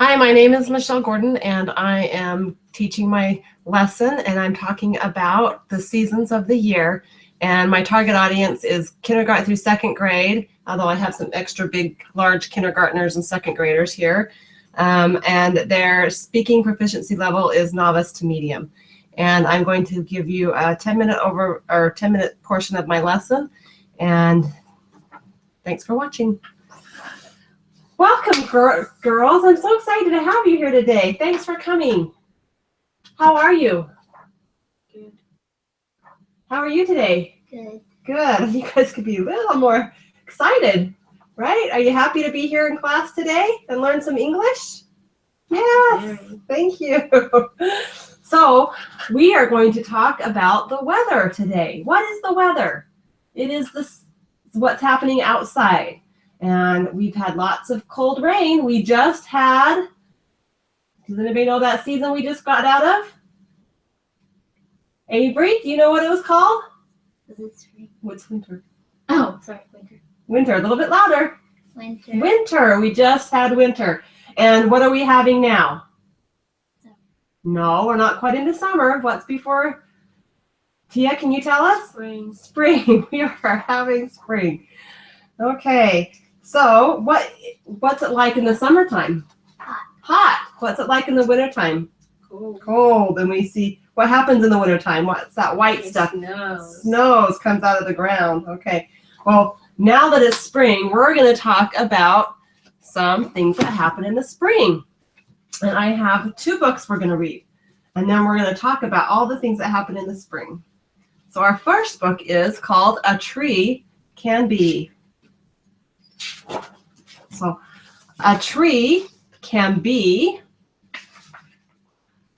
Hi, my name is Michelle Gordon, and I am teaching my lesson, and I'm talking about the seasons of the year. And my target audience is kindergarten through second grade, although I have some extra big, large kindergartners and second graders here. And their speaking proficiency level is novice to medium. And I'm going to give you a 10-minute portion of my lesson. And thanks for watching. Welcome, girls. I'm so excited to have you here today. Thanks for coming. How are you? Good. How are you today? Good. Good. You guys could be a little more excited, right? Are you happy to be here in class today and learn some English? Yes. Thank you. So we are going to talk about the weather today. What is the weather? It is what's happening outside. And we've had lots of cold rain. We just had, does anybody know that season we just got out of? Avery, do you know what it was called? Is it spring? What's winter? Oh, sorry, winter. Winter, a little bit louder. Winter. Winter, we just had winter. And what are we having now? Summer. No, we're not quite into summer. What's before? Tia, can you tell us? Spring. Spring, we are having spring. Okay. So what's it like in the summertime? Hot. Hot. What's it like in the wintertime? Cold. Cold. And we see what happens in the wintertime. What's that white stuff? Snows. Snows comes out of the ground. Okay. Well, now that it's spring, we're going to talk about some things that happen in the spring. And I have 2 books we're going to read. And then we're going to talk about all the things that happen in the spring. So our first book is called A Tree Can Be. So a tree can be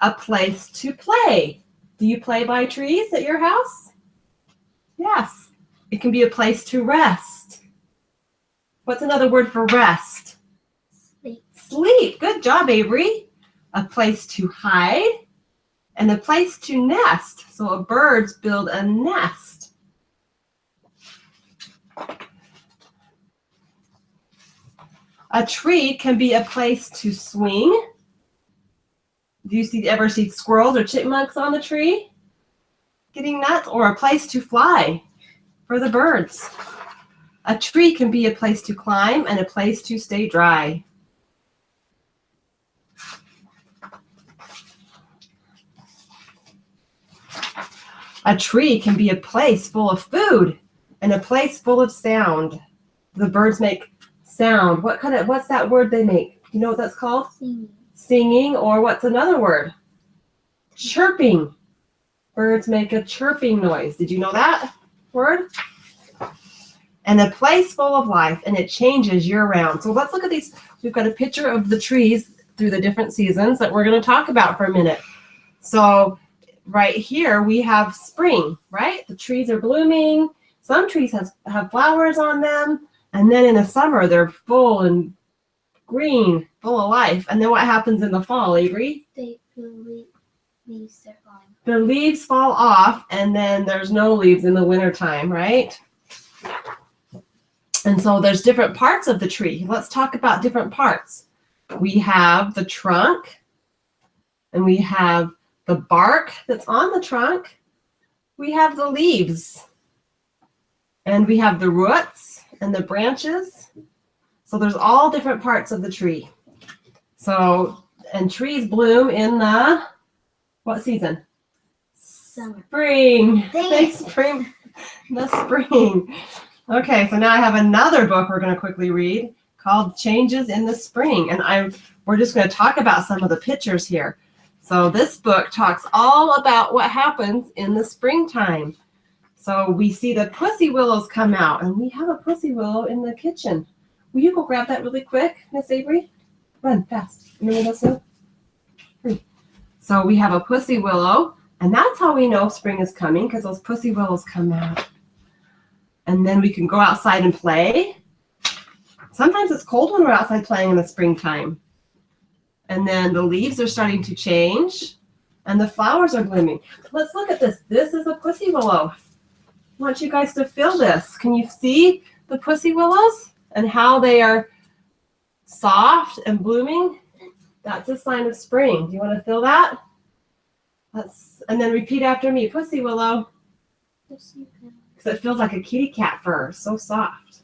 a place to play. Do you play by trees at your house? Yes. It can be a place to rest. What's another word for rest? Sleep. Sleep. Good job, Avery. A place to hide and a place to nest. So birds build a nest. A tree can be a place to swing. Do you ever see squirrels or chipmunks on the tree getting nuts? Or a place to fly for the birds. A tree can be a place to climb and a place to stay dry. A tree can be a place full of food and a place full of sound. The birds make sound. What's that word they make? You know what that's called? Singing. Singing, or what's another word? Chirping. Birds make a chirping noise. Did you know that word? And a place full of life, and it changes year-round. So let's look at these. We've got a picture of the trees through the different seasons that we're going to talk about for a minute. So right here we have spring, right? The trees are blooming. Some trees have flowers on them. And then in the summer, they're full and green, full of life. And then what happens in the fall, Avery? The leaves are falling. The leaves fall off, and then there's no leaves in the wintertime, right? And so there's different parts of the tree. Let's talk about different parts. We have the trunk, and we have the bark that's on the trunk. We have the leaves, and we have the roots and the branches. So there's all different parts of the tree. So, and trees bloom in the, what season? Summer. Spring. Thanks. Spring. The spring. Okay, so now I have another book we're going to quickly read called Changes in the Spring. And we're just going to talk about some of the pictures here. So this book talks all about what happens in the springtime. So we see the pussy willows come out, and we have a pussy willow in the kitchen. Will you go grab that really quick, Miss Avery? Run fast. Remember this? So we have a pussy willow, and that's how we know spring is coming, because those pussy willows come out. And then we can go outside and play. Sometimes it's cold when we're outside playing in the springtime. And then the leaves are starting to change, and the flowers are blooming. Let's look at this. This is a pussy willow. I want you guys to feel this. Can you see the pussy willows and how they are soft and blooming? That's a sign of spring. Do you want to feel that? And then repeat after me. Pussy willow. Because it feels like a kitty cat fur. So soft.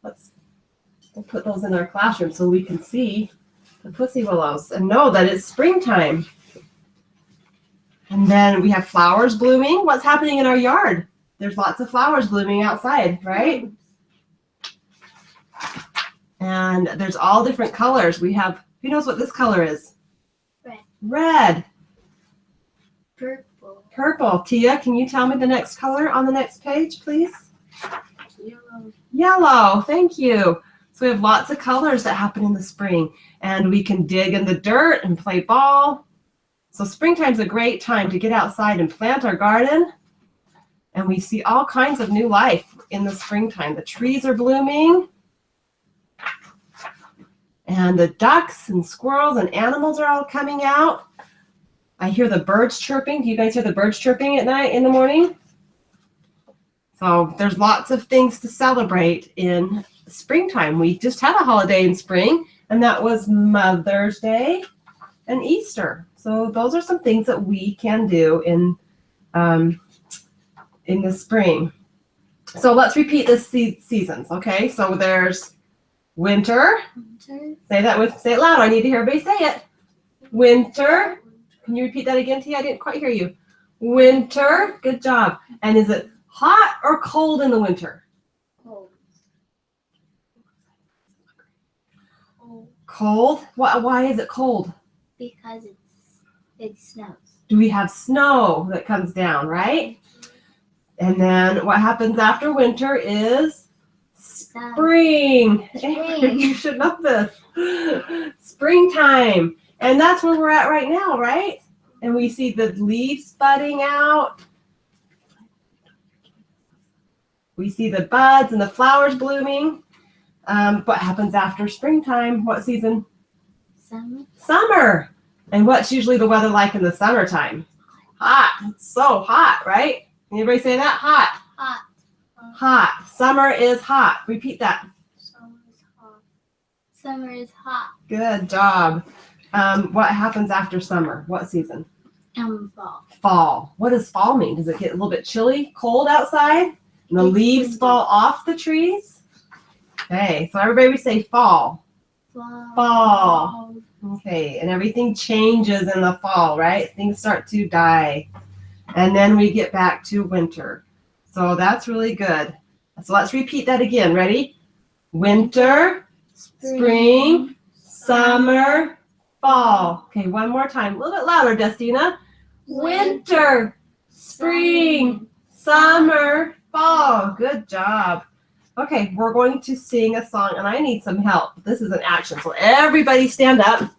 We'll put those in our classroom so we can see the pussy willows and know that it's springtime. And then we have flowers blooming. What's happening in our yard? There's lots of flowers blooming outside, right? And there's all different colors. We have, who knows what this color is? Red. Red. Purple. Purple. Tia, can you tell me the next color on the next page, please? Yellow. Yellow. Thank you. So we have lots of colors that happen in the spring. And we can dig in the dirt and play ball. So springtime's a great time to get outside and plant our garden. And we see all kinds of new life in the springtime. The trees are blooming. And the ducks and squirrels and animals are all coming out. I hear the birds chirping. Do you guys hear the birds chirping at night, in the morning? So there's lots of things to celebrate in springtime. We just had a holiday in spring, and that was Mother's Day and Easter. So those are some things that we can do in the spring. So let's repeat the seasons, okay? So there's winter. Say it loud. I need to hear everybody say it. Winter. Can you repeat that again, Tia? I didn't quite hear you. Winter. Good job. And is it hot or cold in the winter? Cold. Cold? Why is it cold? Because it snows. Do we have snow that comes down, right? And then what happens after winter is spring. Spring. You should know this. Springtime. And that's where we're at right now, right? And we see the leaves budding out. We see the buds and the flowers blooming. What happens after springtime? What season? Summer. Summer. And what's usually the weather like in the summertime? Hot. It's so hot, right? Anybody say that? Hot. Hot. Hot. Summer is hot. Repeat that. Summer is hot. Summer is hot. Good job. What happens after summer? What season? Fall. Fall. What does fall mean? Does it get a little bit chilly, cold outside? And the leaves fall off the trees? Okay, so everybody we say fall. Fall. Okay, and everything changes in the fall, right? Things start to die. And then we get back to winter. So that's really good. So let's repeat that again. Ready? Winter, spring, summer, fall. Okay, one more time. A little bit louder, Destina. Winter, spring, summer, fall. Good job. Okay, we're going to sing a song, and I need some help. This is an action, so everybody stand up.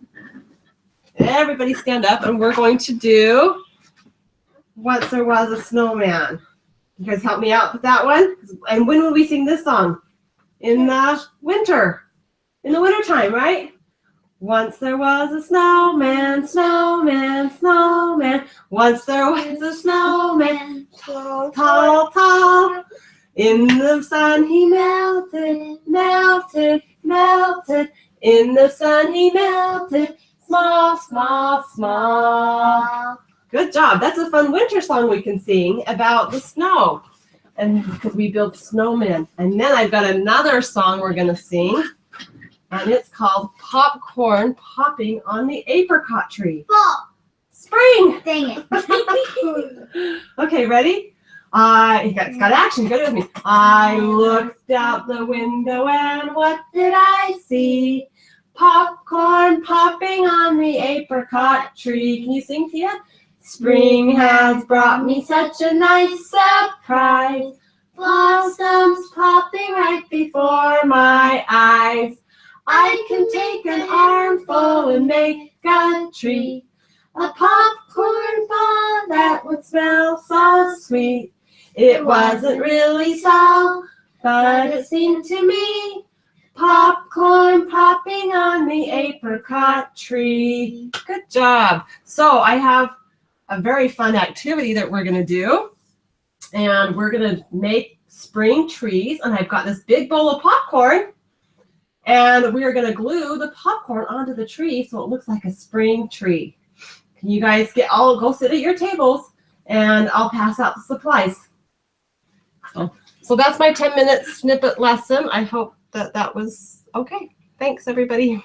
Everybody stand up, and we're going to do Once There Was a Snowman. You guys help me out with that one? And when will we sing this song? In the winter. In the wintertime, right? Once there was a snowman, snowman, snowman. Once there was a snowman, tall, tall, tall. In the sun he melted, melted, melted. In the sun he melted, small, small, small. Good job. That's a fun winter song we can sing about the snow. And because we build snowmen. And then I've got another song we're going to sing. And it's called Popcorn Popping on the Apricot Tree. Fall. Spring. Dang it. Okay, ready? It's got action. Go with me. I looked out the window and what did I see? Popcorn popping on the apricot tree. Can you sing, Tia? Spring has brought me such a nice surprise. Blossoms popping right before my eyes. I can take an armful and make a tree. A popcorn ball that would smell so sweet. It wasn't really so, but it seemed to me. Popcorn popping on the apricot tree. Good job. So I have a very fun activity that we're going to do. And we're going to make spring trees. And I've got this big bowl of popcorn. And we are going to glue the popcorn onto the tree so it looks like a spring tree. Can you guys all go sit at your tables and I'll pass out the supplies. So that's my 10-minute snippet lesson. I hope that was okay. Thanks, everybody.